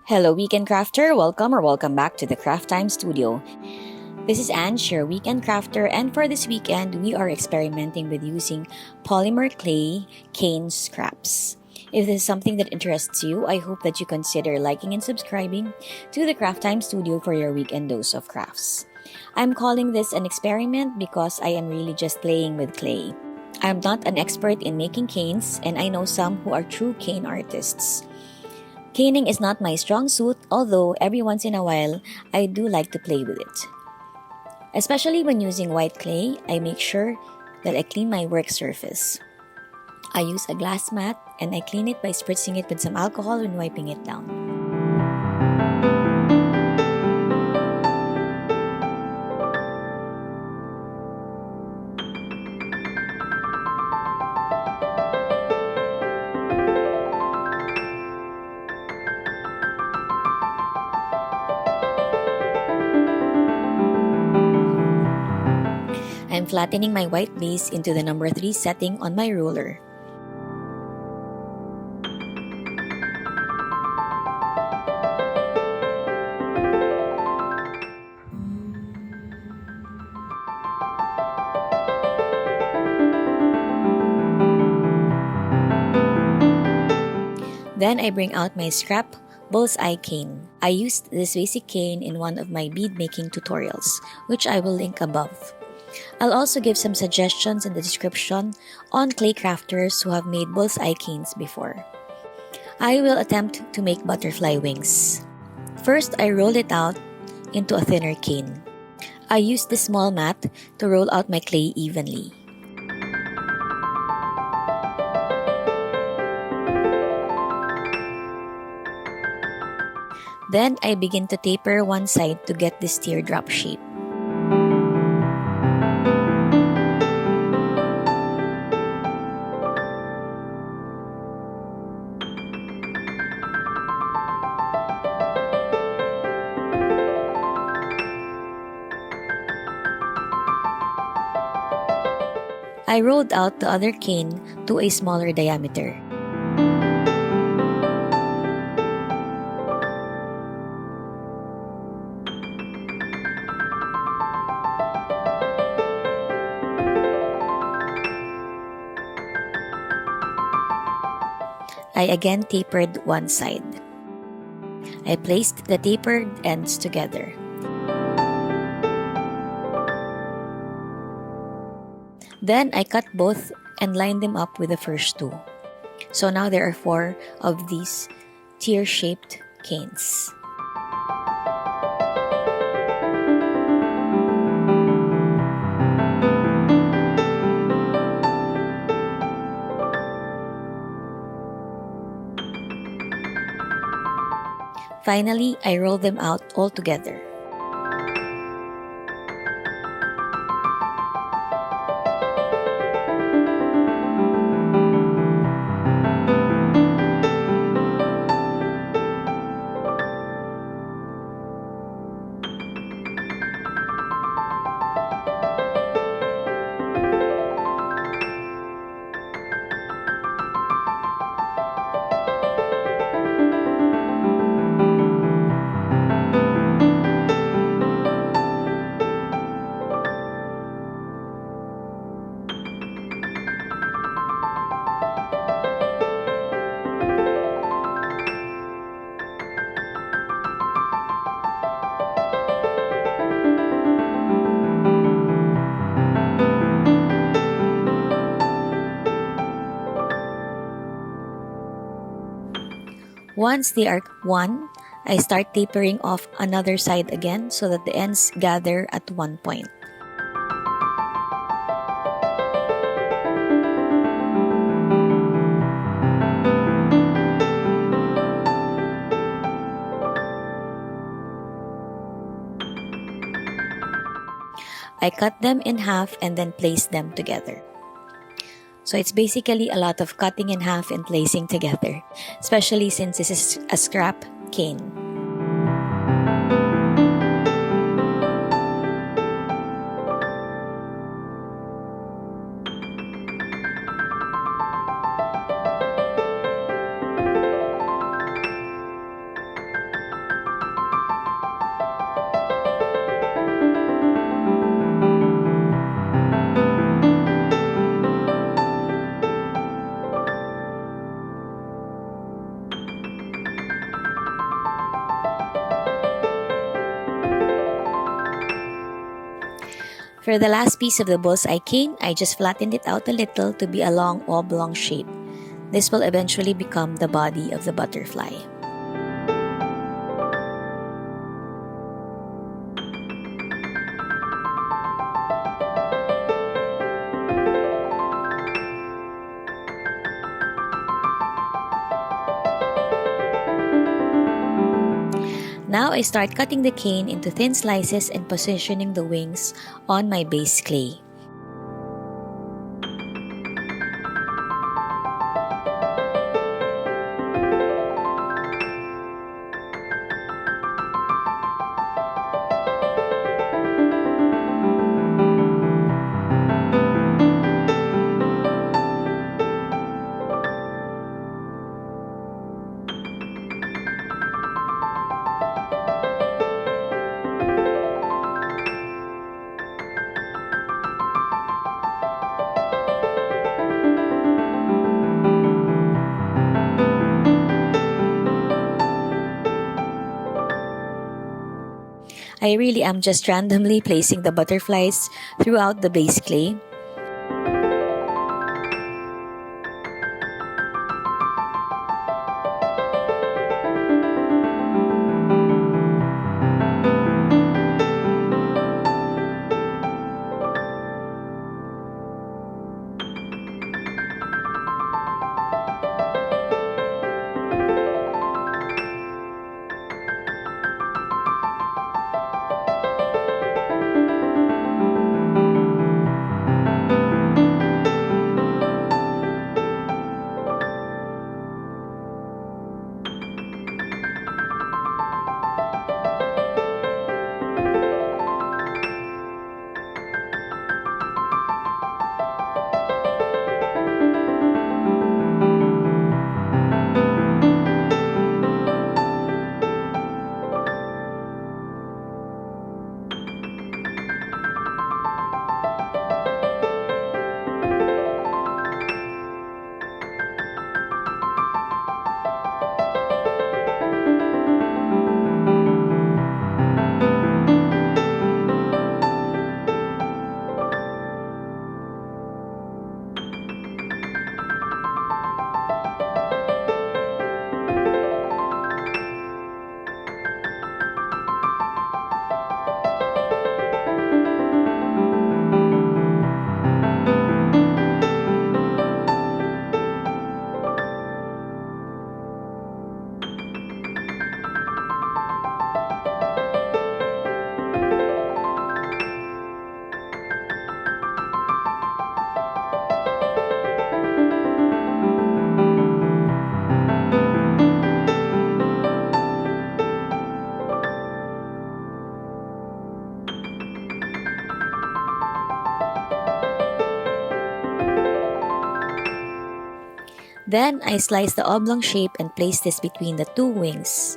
Hello, Weekend Crafter. Welcome back to the Craft Time Studio. This is Ange, your Weekend Crafter, and for this weekend, we are experimenting with using polymer clay cane scraps. If this is something that interests you, I hope that you consider liking and subscribing to the Craft Time Studio for your weekend dose of crafts. I'm calling this an experiment because I am really just playing with clay. I'm not an expert in making canes, and I know some who are true cane artists. Caning is not my strong suit, although every once in a while, I do like to play with it. Especially when using white clay, I make sure that I clean my work surface. I use a glass mat and I clean it by spritzing it with some alcohol and wiping it down. I'm flattening my white base into the number 3 setting on my ruler. Then I bring out my scrap bullseye cane. I used this basic cane in one of my bead making tutorials, which I will link above. I'll also give some suggestions in the description on clay crafters who have made bullseye canes before. I will attempt to make butterfly wings. First, I rolled it out into a thinner cane. I used this small mat to roll out my clay evenly. Then I begin to taper one side to get this teardrop shape. I rolled out the other cane to a smaller diameter. I again tapered one side. I placed the tapered ends together. Then I cut both and lined them up with the first two. So now there are 4 of these tear-shaped canes. Finally, I roll them out all together. Once they are one, I start tapering off another side again so that the ends gather at one point. I cut them in half and then place them together. So it's basically a lot of cutting in half and placing together, especially since this is a scrap cane. For the last piece of the bullseye cane, I just flattened it out a little to be a long oblong shape. This will eventually become the body of the butterfly. Now I start cutting the cane into thin slices and positioning the wings on my base clay. I really am just randomly placing the butterflies throughout the base clay. Then I slice the oblong shape and place this between the two wings.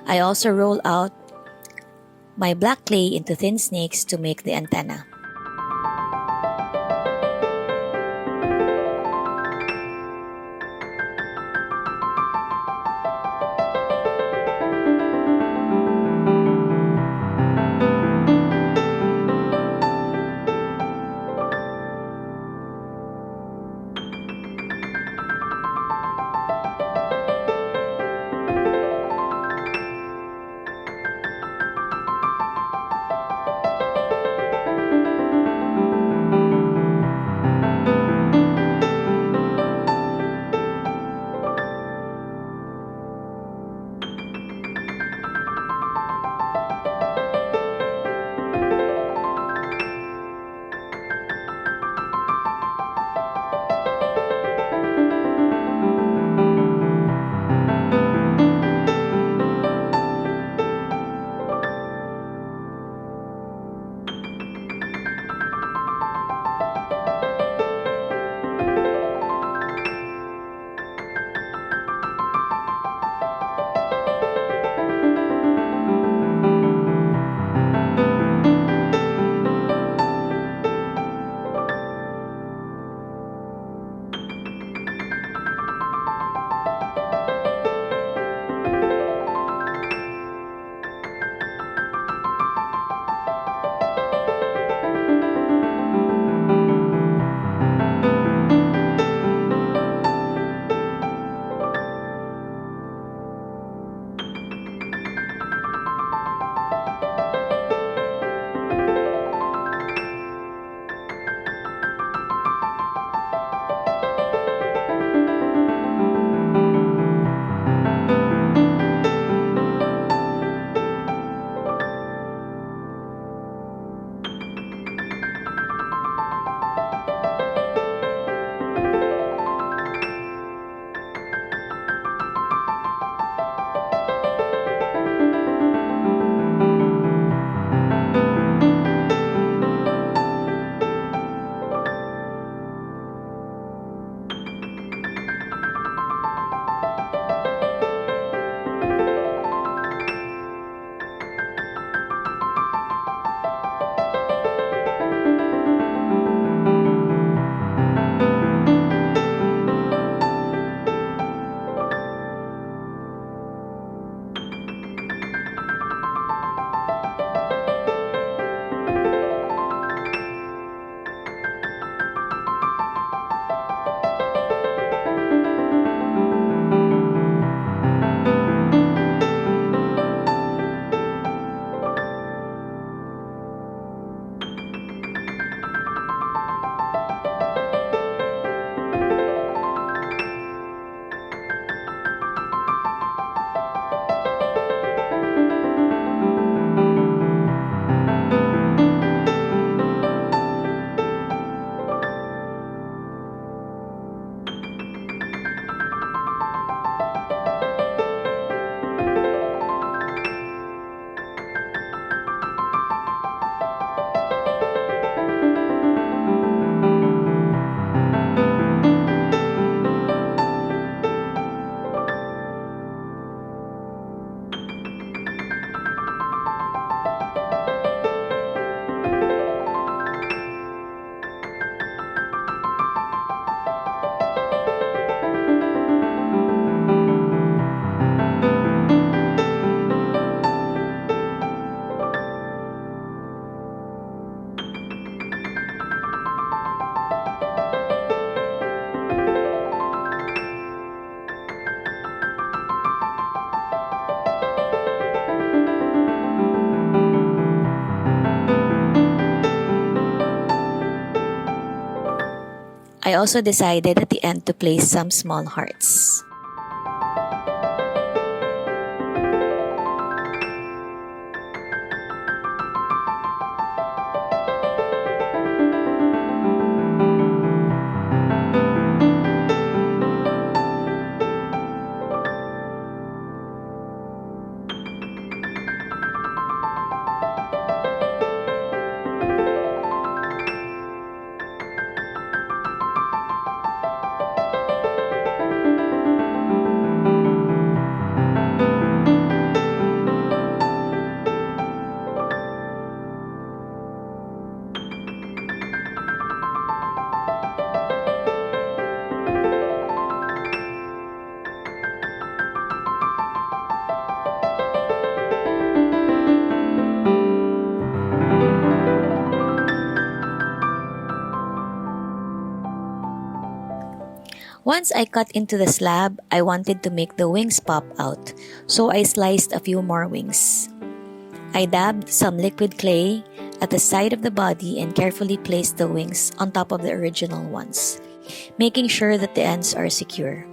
I also roll out my black clay into thin snakes to make the antenna. I also decided at the end to place some small hearts. Once I cut into the slab, I wanted to make the wings pop out, so I sliced a few more wings. I dabbed some liquid clay at the side of the body and carefully placed the wings on top of the original ones, making sure that the ends are secure.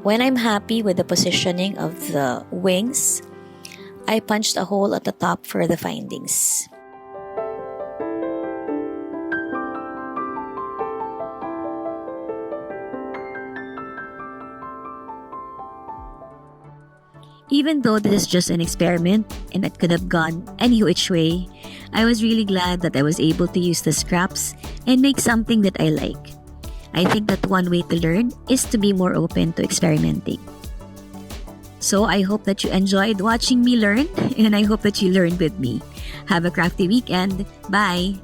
When I'm happy with the positioning of the wings, I punched a hole at the top for the findings. Even though this is just an experiment and it could have gone any which way, I was really glad that I was able to use the scraps and make something that I like. I think that one way to learn is to be more open to experimenting. So I hope that you enjoyed watching me learn, and I hope that you learned with me. Have a crafty weekend. Bye!